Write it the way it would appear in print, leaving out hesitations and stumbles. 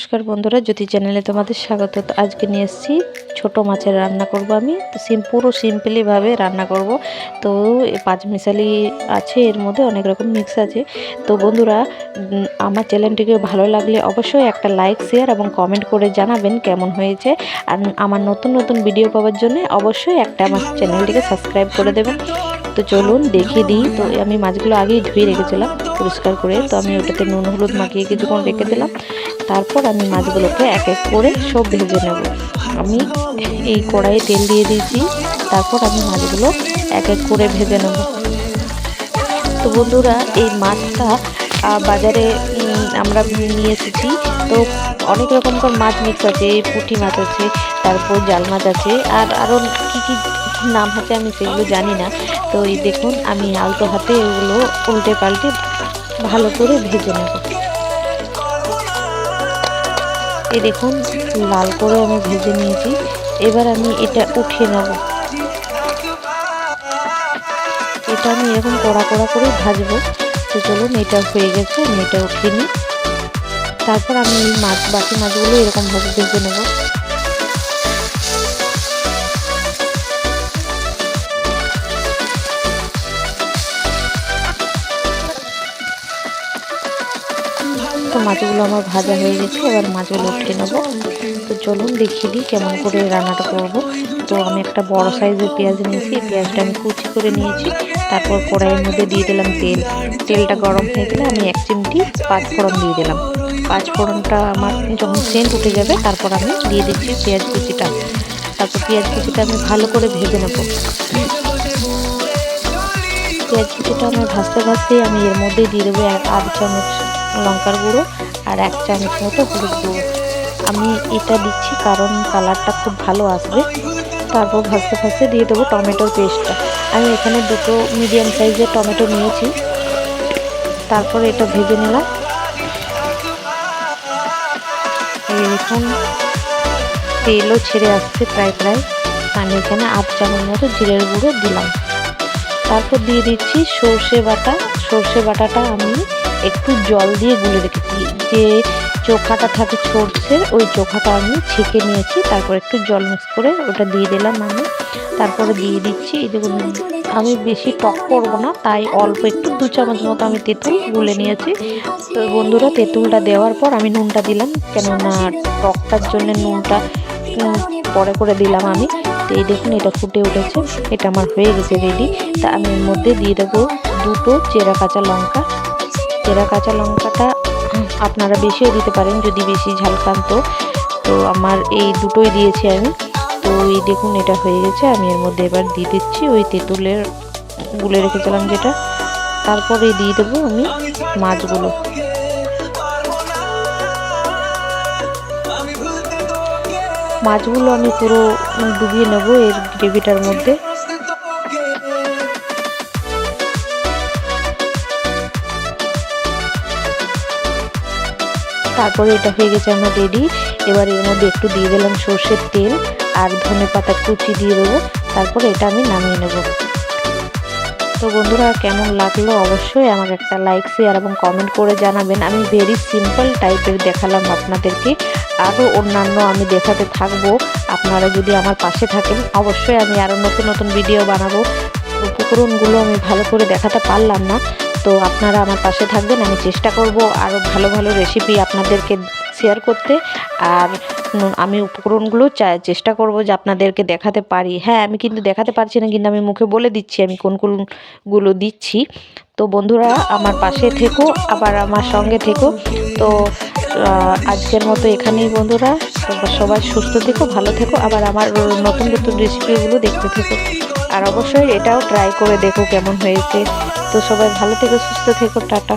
নমস্কার বন্ধুরা, জ্যোতি চ্যানেলে তোমাদের স্বাগত। তো আজকে নিয়ে এসেছি ছোটো মাছের রান্না করব আমি। তো পুরো সিম্পলিভাবে রান্না করব। তো পাঁচ মিশালি আছে, এর মধ্যে অনেক রকম মিক্স আছে। তো বন্ধুরা, আমার চ্যানেলটিকে ভালো লাগলে অবশ্যই একটা লাইক, শেয়ার এবং কমেন্ট করে জানাবেন কেমন হয়েছে। আর আমার নতুন নতুন ভিডিও পাওয়ার জন্য অবশ্যই একটা আমার চ্যানেলটিকে সাবস্ক্রাইব করে দেবেন। তো চলুন দেখিয়ে দিই। তো আমি মাছগুলো আগেই ধুয়ে রেখেছিলাম পরিষ্কার করে। তো আমি ওটাতে নুন হলুদ মাখিয়ে কিছুক্ষণ রেখে দিলাম। তারপর আমি মাছগুলোকে এক এক করে সব ভেজে নেব। আমি এই কড়াইয়ে তেল দিয়ে দিয়েছি। তারপর আমি মাছগুলো এক এক করে ভেজে নেব। তো বন্ধুরা, এই মাছটা বাজারে আমরা নিয়ে এসেছি। তো অনেক রকমকার মাছ মিক্স আছে। এই পুঁটি মাছ আছে, তারপর জাল মাছ আছে, আর আরও কী কী নাম আছে আমি সেগুলো জানি না। তো এই দেখুন, আমি আলতো হাতে এগুলো উল্টে পাল্টে ভালো করে ভেজে নেব। এই দেখুন, লাল করে আমি ভেজে নিয়েছি। এবার আমি এটা উঠিয়ে নেব। এটা আমি এরকম কড়া কড়া করে ভাজবো। তো চলুন, এটা হয়ে গেছে, আমি এটা উঠিয়ে নিই। তারপর আমি এই বাকি মাছগুলো এরকমভাবে ভেজে নেব। তো মাছগুলো আমার ভাজা হয়ে গেছে, এবার মাছগুলো উঠিয়ে নেব। তো চলুন দেখিয়ে দিই কেমন করে রান্নাটা করব। তো আমি একটা বড় সাইজের পেঁয়াজ নিয়েছি। পেঁয়াজটা আমি কুচি করে নিয়েছি। তারপর কড়াইয়ের মধ্যে দিয়ে দিলাম তেল। তেলটা গরম হয়ে গেলে আমি এক চিমটি পাঁচফোড়ন দিয়ে দিলাম। পাঁচফোড়নটা আমার যখন সেন্ট উঠে যাবে, তারপর আমি দিয়ে দিচ্ছি পেঁয়াজ কুচিটা। তারপর পেঁয়াজ কুচিটা আমি ভালো করে ভেজে নেব। পেঁয়াজ কুচিটা আমি ভাজতে ভাজতেই আমি এর মধ্যে দিয়ে দেবো আধ চামচ লঙ্কার গুঁড়ো আর 1 চামচ মতো হলুদ গুঁড়ো। আমি এটা দিচ্ছি কারণ কালারটা খুব ভালো আসবে। তারপর ভাজতে ভাজতে দিয়ে দেবো টমেটোর পেস্টটা। আমি এখানে দুটো মিডিয়াম সাইজের টমেটো নিয়েছি। তারপর এটা ভেজে নিলাম। এখন তেলও ছেড়ে আসছে প্রায়। আমি এখানে আধ চামচ মতো জিরের গুঁড়ো দিলাম। তারপর দিয়ে দিচ্ছি সর্ষে বাটা। সর্ষে বাটাটা আমি একটু জল দিয়ে গুলে রেখেছি। যে চোখাটা থাকে সর্ষের, ওই চোখাটা আমি ছেঁকে নিয়েছি। তারপর একটু জল মিক্স করে ওটা দিয়ে দিলাম আমি। তারপরে দিয়ে দিচ্ছি, এই দেখুন, আমি বেশি টক করব না, তাই অল্প একটু 2 চামচ মতো আমি তেঁতুল গুলে নিয়েছি। তো বন্ধুরা, তেঁতুলটা দেওয়ার পর আমি নুনটা দিলাম, কেননা টকটার জন্য নুনটা পরে করে দিলাম আমি। তো এই দেখুন, এটা ফুটে উঠেছে, এটা আমার হয়ে গেছে রেডি। তা আমি এর মধ্যে দিয়ে দেবো দুটো চেরা কাঁচা লঙ্কা। চেরা কাঁচা লঙ্কাটা আপনারা বেশিও দিতে পারেন যদি বেশি ঝাল খান। তো আমার এই দুটোই দিয়েছি আমি। তো এই দেখুন, এটা হয়ে গেছে। আমি এর মধ্যে এবার দিয়ে দিচ্ছি ওই তেঁতুলের গুলে রেখেছিলাম যেটা। তারপরে দিয়ে দেবো আমি মাছগুলো। মাছগুলো আমি পুরো ডুবিয়ে নেবো এর গ্রেভিটার মধ্যে। তারপরে এটা হয়ে গেছে আমার রেডি। এবার এর মধ্যে একটু দিয়ে দিলাম সর্ষের তেল আর ধনেপাতা কুচি দিয়ে দেবো। তারপরে এটা আমি নামিয়ে নেব। তো বন্ধুরা, কেমন লাগলো অবশ্যই আমাকে একটা লাইক, শেয়ার এবং কমেন্ট করে জানাবেন। আমি ভেরি সিম্পল টাইপের দেখালাম আপনাদেরকে। আরও অন্যান্য আমি দেখাতে থাকবো। আপনারা যদি আমার পাশে থাকেন, অবশ্যই আমি আরও নতুন নতুন ভিডিও বানাবো। উপকরণগুলো আমি ভালো করে দেখাতে পারলাম না, তো আপনারা আমার পাশে থাকবেন। আমি চেষ্টা করব আরও ভালো ভালো রেসিপি আপনাদেরকে শেয়ার করতে। আর আমি উপকরণগুলো চেষ্টা করব যে আপনাদেরকে দেখাতে পারি। হ্যাঁ, আমি কিন্তু দেখাতে পারছি না, কিন্তু আমি মুখে বলে দিচ্ছি আমি কোন কোনগুলো দিচ্ছি। তো বন্ধুরা, আমার পাশে থেকো, আবার আমার সঙ্গে থেকো। তো আজকের মতো এখানেই বন্ধুরা। সবাই সুস্থ থেকো, ভালো থেকো, আবার আমার নতুন নতুন রেসিপিগুলো দেখতে থেকো। আর অবশ্যই এটাও ট্রাই করে দেখো কেমন হয়েছে। তো সবাই ভালো থেকো, সুস্থ থেকো, টাটা।